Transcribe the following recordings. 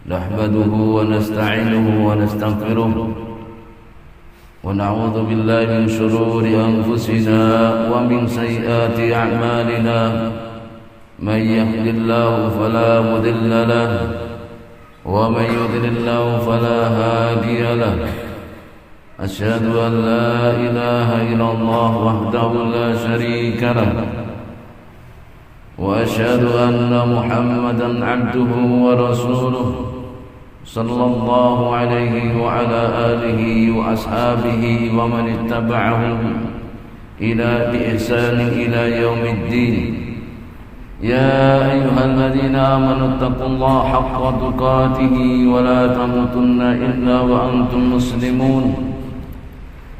نحمده ونستعينه ونستغفره ونعوذ بالله من شرور أنفسنا ومن سيئات أعمالنا من يهد الله فلا مضل له ومن يضلل الله فلا هادي له أشهد أن لا إله إلا الله وحده لا شريك له وأشهد أن محمدا عبده ورسوله صلى الله عليه وعلى آله وأصحابه ومن اتبعهم بإحسان إلى يوم الدين. يا أيها الذين آمنوا اتقوا الله حق تقاته ولا تموتن إلا وأنتم مسلمون.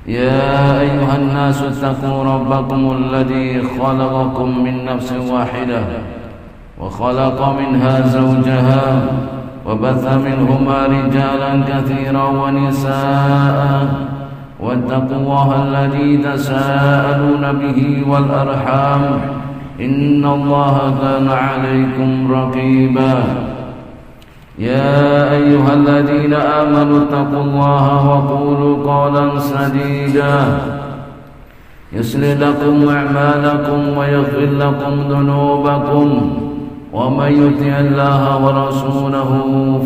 يا أيها الناس اتقوا ربكم الذي خلقكم من نفس واحدة وخلق منها زوجها وبث منهما رجالا كثيرا ونساء واتقوا الله الذي تساءلون به والأرحام إن الله كان عليكم رقيبا. يا أيها الذين آمنوا اتقوا الله وقولوا قولا سديدا يصلح لكم أعمالكم ويغفر لكم ذنوبكم ومن يطع الله ورسوله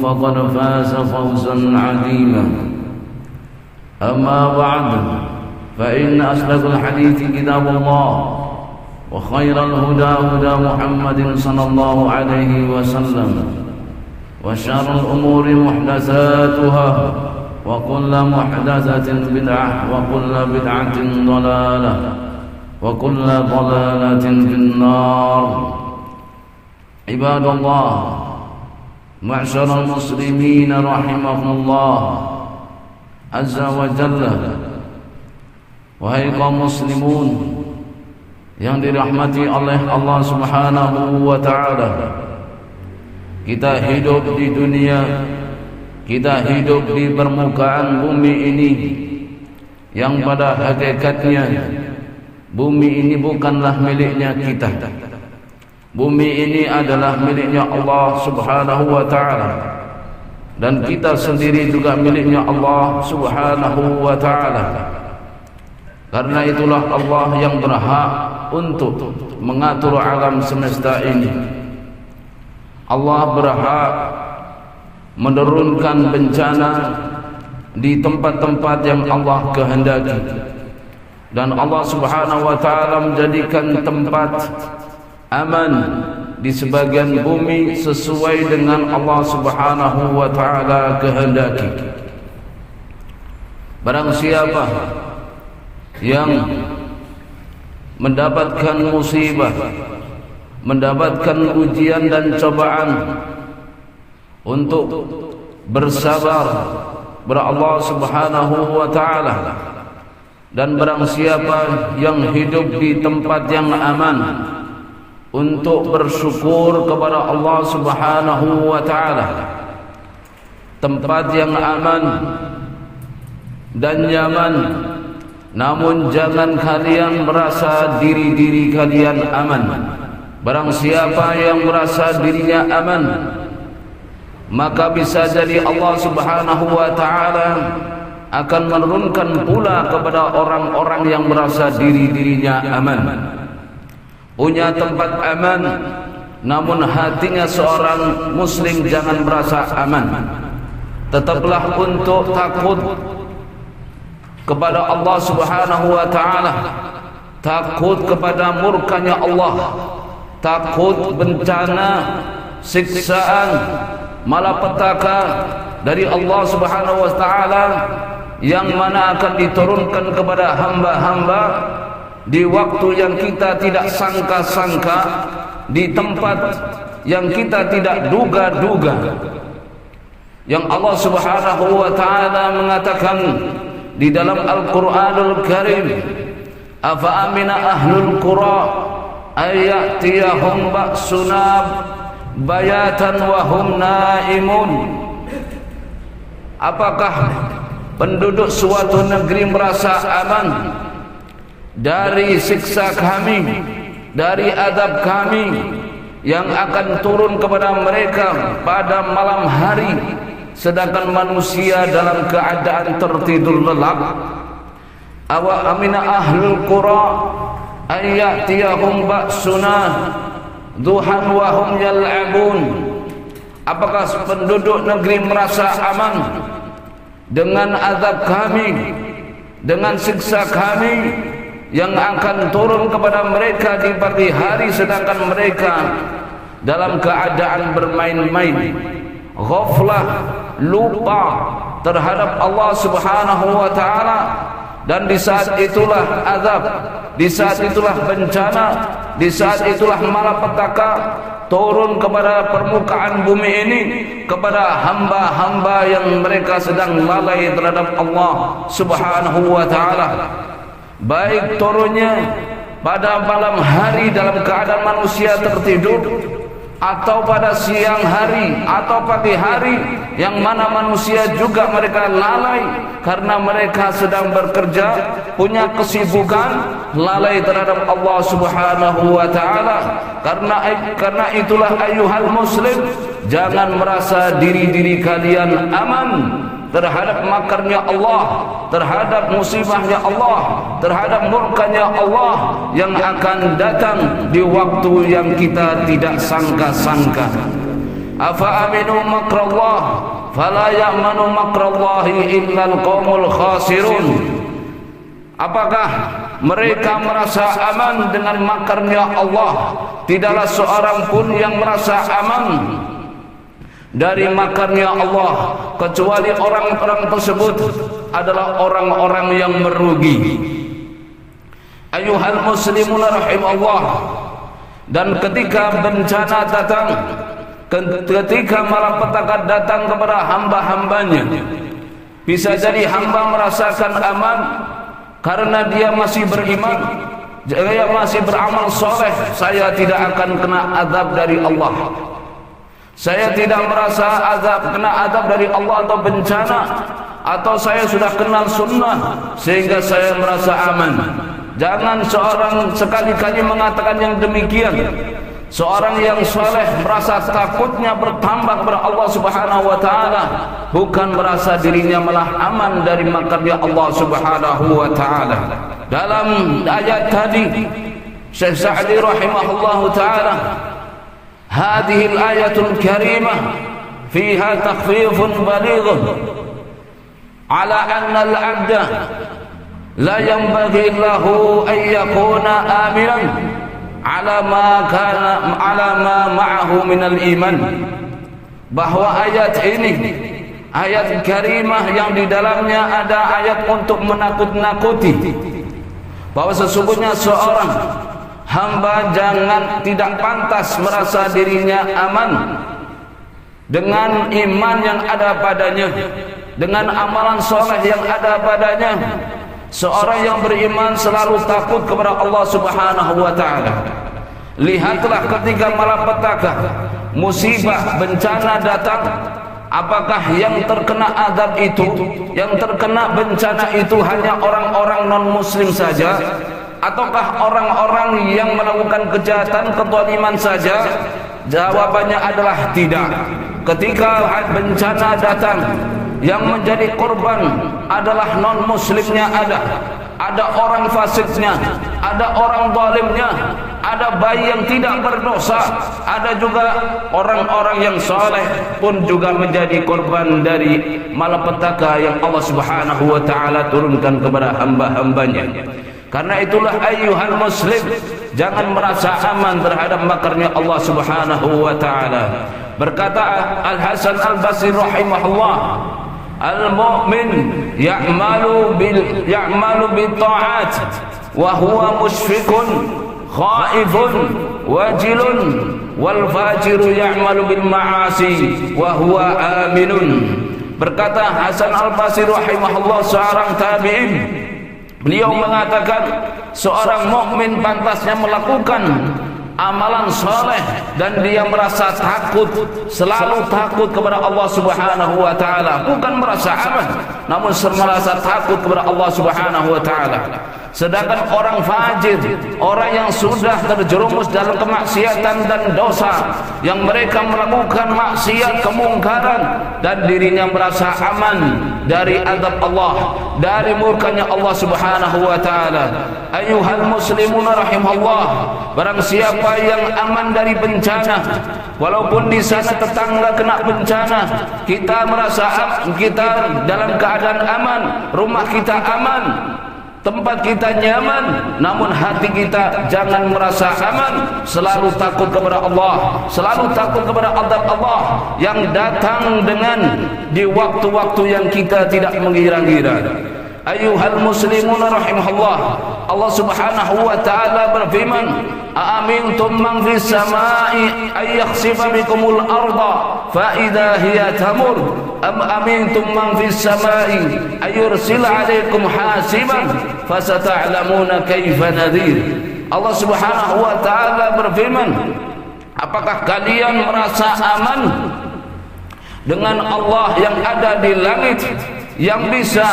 فقد فاز فوزا عظيما. أما بعد فإن أصدق الحديث كتاب الله وخير الهدى هدى محمد صلى الله عليه وسلم وشر الأمور محدثاتها وكل محدثة بدعة وكل بدعة ضلالة وكل ضلالة في النار. عباد الله معشر المسلمين رحمكم الله عز وجل. Wahai kaum muslimun yang dirahmati oleh Allah Subhanahu wa ta'ala, kita hidup di dunia, kita hidup di permukaan bumi ini yang pada hakikatnya bumi ini bukanlah miliknya kita. Bumi ini adalah miliknya Allah Subhanahu wa ta'ala, dan kita sendiri juga miliknya Allah Subhanahu wa ta'ala. Karena itulah Allah yang berhak untuk mengatur alam semesta ini. Allah berhak menurunkan bencana di tempat-tempat yang Allah kehendaki, dan Allah Subhanahu wa ta'ala menjadikan tempat aman di sebagian bumi sesuai dengan Allah Subhanahu wa ta'ala kehendaki. Barang siapa yang mendapatkan musibah, mendapatkan ujian dan cobaan untuk bersabar kepada Allah Subhanahu wa ta'ala, dan barang siapa yang hidup di tempat yang aman untuk bersyukur kepada Allah Subhanahu wa ta'ala, tempat yang aman dan nyaman. Namun jangan kalian merasa diri kalian aman. Barang siapa yang merasa dirinya aman, maka bisa jadi Allah Subhanahu wa ta'ala akan menurunkan pula kepada orang-orang yang merasa dirinya aman, punya tempat aman, namun hatinya seorang muslim jangan merasa aman. Tetaplah untuk takut kepada Allah Subhanahu wa ta'ala, takut kepada murkanya Allah, takut bencana, siksaan, malapetaka dari Allah Subhanahu wa ta'ala yang mana akan diturunkan kepada hamba-hamba di waktu yang kita tidak sangka-sangka, di tempat yang kita tidak duga-duga. Yang Allah Subhanahu wa ta'ala mengatakan di dalam Al-Qur'anul Karim, afa amina ahlul qura ayatiyahum ba'suna bayatan wa hum naimun. Apakah penduduk suatu negeri merasa aman dari siksa kami, dari azab kami yang akan turun kepada mereka pada malam hari, sedangkan manusia dalam keadaan tertidur lelap. Awa amina ahlul qura ayyatiyahum ba'suna duhan wa hum yal'abun. Apakah penduduk negeri merasa aman dengan azab kami, dengan siksa kami yang akan turun kepada mereka di pagi hari, sedangkan mereka dalam keadaan bermain-main, ghaflah, lupa terhadap Allah Subhanahu wa taala. Dan di saat itulah azab, di saat itulah bencana, di saat itulah malapetaka turun kepada permukaan bumi ini, kepada hamba-hamba yang mereka sedang lalai terhadap Allah Subhanahu wa taala. Baik turunnya pada malam hari dalam keadaan manusia tertidur, atau pada siang hari atau pagi hari, yang mana manusia juga mereka lalai karena mereka sedang bekerja, punya kesibukan, lalai terhadap Allah Subhanahu wa taala. Karena itulah ayuhal muslim, jangan merasa diri kalian aman terhadap makarnya Allah, terhadap musibahnya Allah, terhadap murkanya Allah yang akan datang di waktu yang kita tidak sangka-sangka. Afa aminu makrallah fala ya'manu makrallahi illal qaumul khasirun. Apakah mereka merasa aman dengan makarnya Allah? Tidaklah seorang pun yang merasa aman dari makarnya Allah, kecuali orang-orang tersebut adalah orang-orang yang merugi. Ayuhal muslimun rahimallah. Dan ketika bencana datang, ketika malapetaka datang kepada hamba-hambanya, bisa jadi hamba merasakan aman karena dia masih beriman, dia masih beramal soleh. Saya tidak akan kena azab dari Allah, saya tidak merasa kena azab dari Allah atau bencana, atau saya sudah kenal sunnah sehingga saya merasa aman. Jangan seorang sekali-kali mengatakan yang demikian. Seorang yang saleh merasa takutnya bertambah kepada Allah Subhanahu wa taala, bukan merasa dirinya malah aman dari makarnya Allah Subhanahu wa taala. Dalam ayat tadi Syekh Sa'di rahimahullahu taala, هذه الآية الكريمة فيها تخفيف بليغ على أن العبد لا ينبغي له أن يكون آمنا على ما معه من الإيمان. Bahwa ayat ini, ayat karimah yang di dalamnya ada ayat untuk menakut-nakuti, bahwa sesungguhnya seorang hamba tidak pantas merasa dirinya aman dengan iman yang ada padanya, dengan amalan soleh yang ada padanya. Seorang yang beriman selalu takut kepada Allah Subhanahu wa taala. Lihatlah ketika malapetaka, musibah, bencana datang, apakah yang terkena azab itu, yang terkena bencana itu hanya orang-orang non-muslim saja, ataukah orang-orang yang melakukan kejahatan, kezaliman saja? Jawabannya adalah tidak. Ketika bencana datang, yang menjadi korban adalah non-muslimnya, ada orang fasiknya, ada orang zalimnya, ada bayi yang tidak berdosa, ada juga orang-orang yang saleh pun juga menjadi korban dari malapetaka yang Allah Subhanahu wa taala turunkan kepada hamba-hambanya. Karena itulah ayyuhal muslim, jangan merasa aman terhadap makarnya Allah Subhanahu wa taala. Berkata Al-Hasan Al-Basri rahimahullah, al-mu'min ya'malu bil ta'at wa huwa mushfiqun khaifun wajilun, wal fajiru ya'malu bil ma'asi wa huwa aminun. Berkata Hasan Al-Basri rahimahullah, seorang tabi'in, beliau mengatakan seorang mukmin pantasnya melakukan amalan soleh dan dia merasa takut, selalu takut kepada Allah Subhanahu wa taala, bukan merasa aman, namun merasa takut kepada Allah Subhanahu wa taala. Sedangkan orang fajir, orang yang sudah terjerumus dalam kemaksiatan dan dosa, yang mereka melakukan maksiat, kemungkaran, dan dirinya merasa aman dari azab Allah, dari murkanya Allah Subhanahu wa taala. Ayyuhal muslimun rahimallah, barang siapa yang aman dari bencana, walaupun di sana tetangga kena bencana, kita merasa kita dalam keadaan aman, rumah kita aman, tempat kita nyaman, namun hati kita jangan merasa aman, selalu takut kepada Allah, selalu takut kepada azab Allah yang datang dengan di waktu-waktu yang kita tidak mengira-ngira. Ayyuhal muslimun rahimahullah, Allah Subhanahu wa taala berfirman, "Aamintum man fis samai ay yakhsifa bikumul arda fa idza hiya tamur am amintum man fis samai ay yursila 'alaikum hasiban fasata'lamuna kaifa nadhir." Allah Subhanahu wa taala berfirman, apakah kalian merasa aman dengan Allah yang ada di langit, yang bisa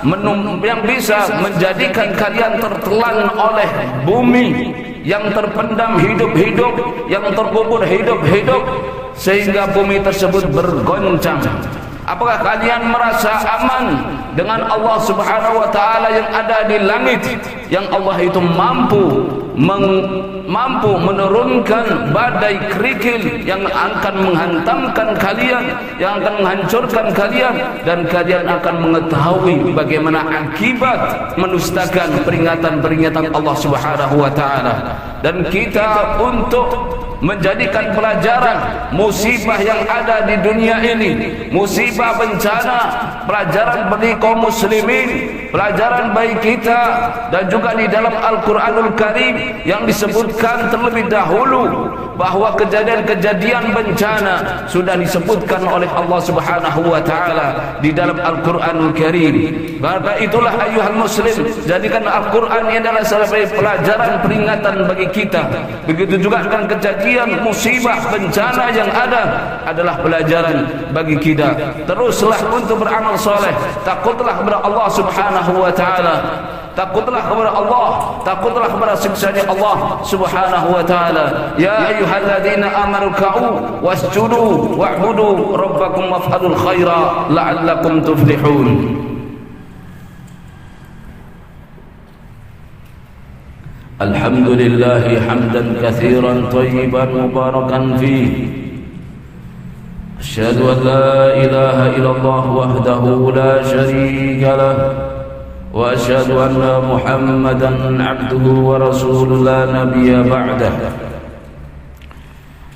menjadikan kalian tertelan oleh bumi yang terpendam hidup-hidup, yang terkubur hidup-hidup, sehingga bumi tersebut bergoncang? Apakah kalian merasa aman dengan Allah Subhanahu wa taala yang ada di langit, yang Allah itu mampu menurunkan badai kerikil yang akan menghantamkan kalian, yang akan menghancurkan kalian, dan kalian akan mengetahui bagaimana akibat menustakan peringatan-peringatan Allah Subhanahu wa taala. Dan kita untuk menjadikan pelajaran musibah yang ada di dunia ini, musibah bencana, pelajaran bagi kaum muslimin, pelajaran bagi kita, dan juga di dalam Al-Quranul Karim yang disebutkan terlebih dahulu bahwa kejadian-kejadian bencana sudah disebutkan oleh Allah Subhanahu wa taala di dalam Al-Quranul Karim. Maka itulah ayuhal muslim, jadikan Al-Quran ini adalah sebagai pelajaran peringatan bagi kita. Begitu juga dengan kejadian musibah bencana yang ada adalah pelajaran bagi kita. Teruslah untuk beramal soleh, takutlah kepada Allah Subhanahu wa taala, takutlah kepada Allah, takutlah kepada siksanya Allah Subhanahu wa taala. Ya ayyuhalladzina amanu ka'u wasjudu wa'budu rabbakum waf'alul khaira la'allakum tuflihun. Alhamdulillahi hamdan katsiran thayyiban mubarakan fihi. Asyhadu an la ilaha illallah wahdahu la syarika lah, wa asyhadu anna Muhammadan abduhu wa rasuluhu la nabiyya ba'dah.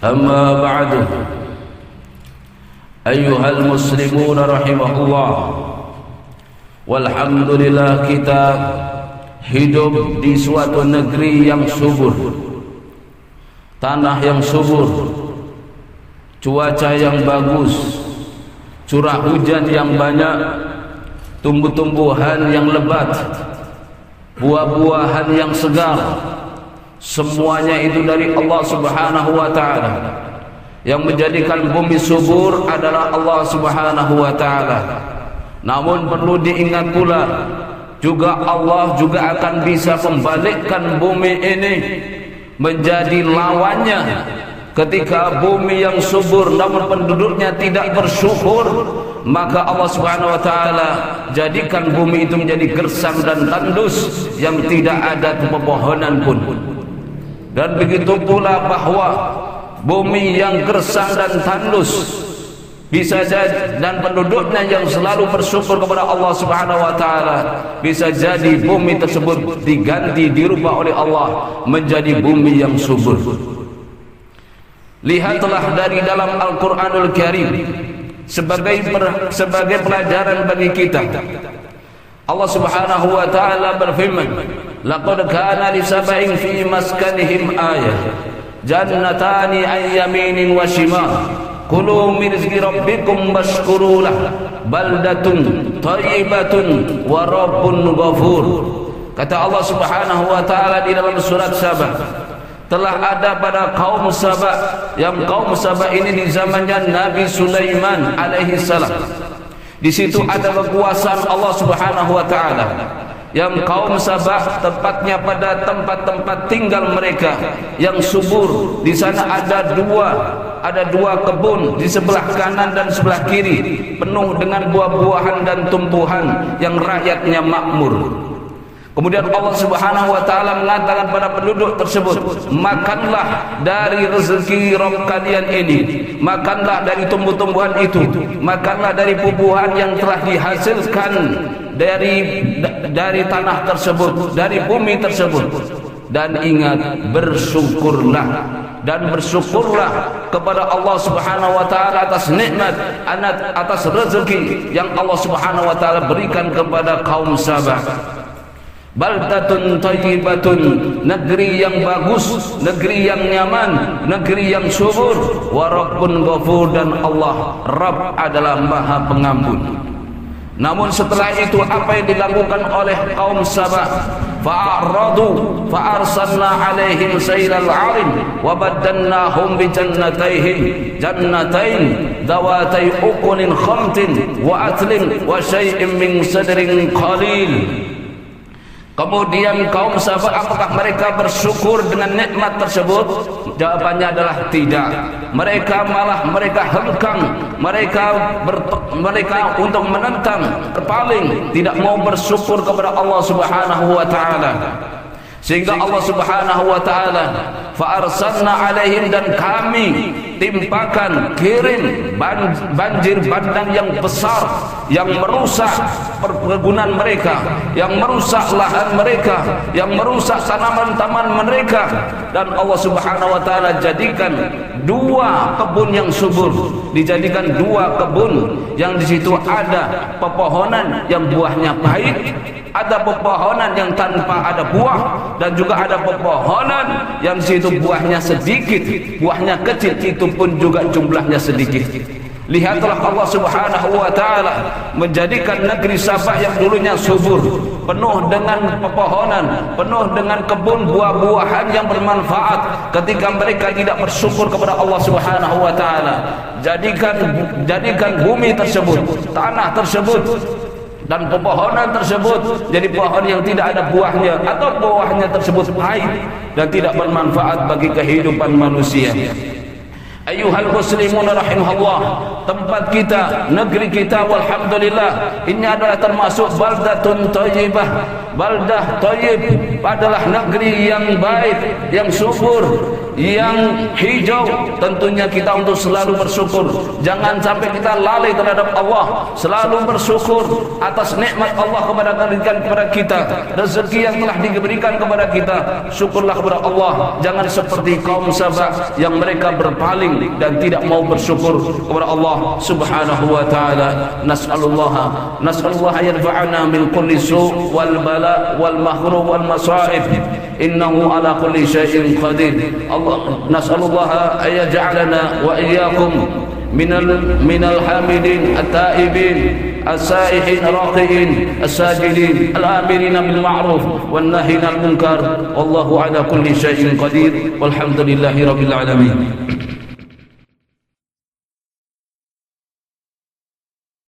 Amma ba'du, ayyuhal muslimun rahimahullah, walhamdulillah, kita hidup di suatu negeri yang subur, tanah yang subur, cuaca yang bagus, curah hujan yang banyak, tumbuh-tumbuhan yang lebat, buah-buahan yang segar. Semuanya itu dari Allah Subhanahu wa taala. Yang menjadikan bumi subur adalah Allah Subhanahu wa taala. Namun perlu diingat pula, juga Allah juga akan bisa membalikkan bumi ini menjadi lawannya. Ketika bumi yang subur namun penduduknya tidak bersyukur, maka Allah Subhanahu wa taala jadikan bumi itu menjadi gersang dan tandus yang tidak ada pepohonan pun. Dan begitu pula bahwa bumi yang gersang dan tandus bisa jadi, dan penduduknya yang selalu bersyukur kepada Allah Subhanahu wa taala, bisa jadi bumi tersebut diganti, dirubah oleh Allah menjadi bumi yang subur. Lihatlah dari dalam Al-Quranul Karim sebagai pelajaran bagi kita. Allah Subhanahu wa taala berfirman, laqad kana li sab'in fi maskanihim ayah jannatani an yaminin wa shimal kulu min rizqi rabbikum washkuru lah baldatun thayyibatun wa rabbun ghafur. Kata Allah Subhanahu wa taala di dalam surat Saba, telah ada pada kaum Saba, yang kaum Saba ini di zamannya Nabi Sulaiman alaihi salam. Di situ ada kekuasaan Allah Subhanahu wa taala. yang kaum Sabah tepatnya pada tempat-tempat tinggal mereka yang subur. Di sana ada dua kebun di sebelah kanan dan sebelah kiri, penuh dengan buah-buahan dan tumbuhan yang rakyatnya makmur. Kemudian Allah Subhanahu wa taala mengatakan pada penduduk tersebut, makanlah dari rezeki Rabb kalian ini, makanlah dari tumbuh-tumbuhan itu, makanlah dari buah-buahan yang telah dihasilkan dari tanah tersebut, dari bumi tersebut. Dan ingat, bersyukurlah kepada Allah Subhanahu wa taala atas nikmat, atas rezeki yang Allah Subhanahu wa taala berikan kepada kaum Sabah. Baldatun thayyibatun, negeri yang bagus, negeri yang nyaman, negeri yang subur. Wa rabbun ghafur, dan Allah Rabb adalah Maha Pengampun. Namun setelah itu apa yang dilakukan oleh kaum Sabah? Fa'aradu fa'arsalna alaihim sailal 'arim wa baddalnahum bi jannatain dawatai ukulin khamtin wa atlin wa syai'in min sadrin qalil. Kemudian kaum Sabah, apakah mereka bersyukur dengan nikmat tersebut? Jawabannya adalah tidak. Mereka hengkang, mereka untuk menentang, berpaling, tidak mau bersyukur kepada Allah Subhanahu wa taala. Sehingga Allah Subhanahu wa taala fa'arsalna alaihim, dan kami timpakan, kirim banjir bandang yang besar yang merusak perkebunan mereka, yang merusak lahan mereka, yang merusak tanaman-tanaman mereka. Dan Allah Subhanahu wa taala jadikan dua kebun yang subur, dijadikan dua kebun yang di situ ada pepohonan yang buahnya baik, ada pepohonan yang tanpa ada buah, dan juga ada pepohonan yang di situ buahnya sedikit, buahnya kecil, itu pun juga jumlahnya sedikit. Lihatlah Allah Subhanahu wa taala menjadikan negeri Sabah yang dulunya subur, penuh dengan pepohonan, penuh dengan kebun buah-buahan yang bermanfaat, ketika mereka tidak bersyukur kepada Allah Subhanahu wa taala. Jadikan bumi tersebut, tanah tersebut, dan pepohonan tersebut jadi pohon yang tidak ada buahnya, atau buahnya tersebut pahit dan tidak bermanfaat bagi kehidupan manusia. Ayyuhal muslimun rahimahullah, tempat kita, negeri kita, walhamdulillah, ini adalah termasuk baldatun thayyibah. Baldah thayyib adalah negeri yang baik, yang subur, yang hijau. Tentunya kita untuk selalu bersyukur. Jangan sampai kita lalai terhadap Allah. Selalu bersyukur atas nikmat Allah kepada kita, rezeki yang telah diberikan kepada kita. Syukurlah kepada Allah. Jangan seperti kaum Sabah yang mereka berpaling dan tidak mau bersyukur kepada Allah Subhanahu wa taala. Nas'alullah yarfa'ana min kulli su' wal bala wal mahrum wal masa'ib, innahu ala kulli syai'in qadir. Allah nas'alullah ay yaj'alana wa iyyakum minal hamidin at-taibin as-saihin raqiin as-sajidin al-amirin bil ma'ruf wan nahin al munkar. Wallahu ala kulli syai'in qadir. Walhamdulillahi rabbil alamin.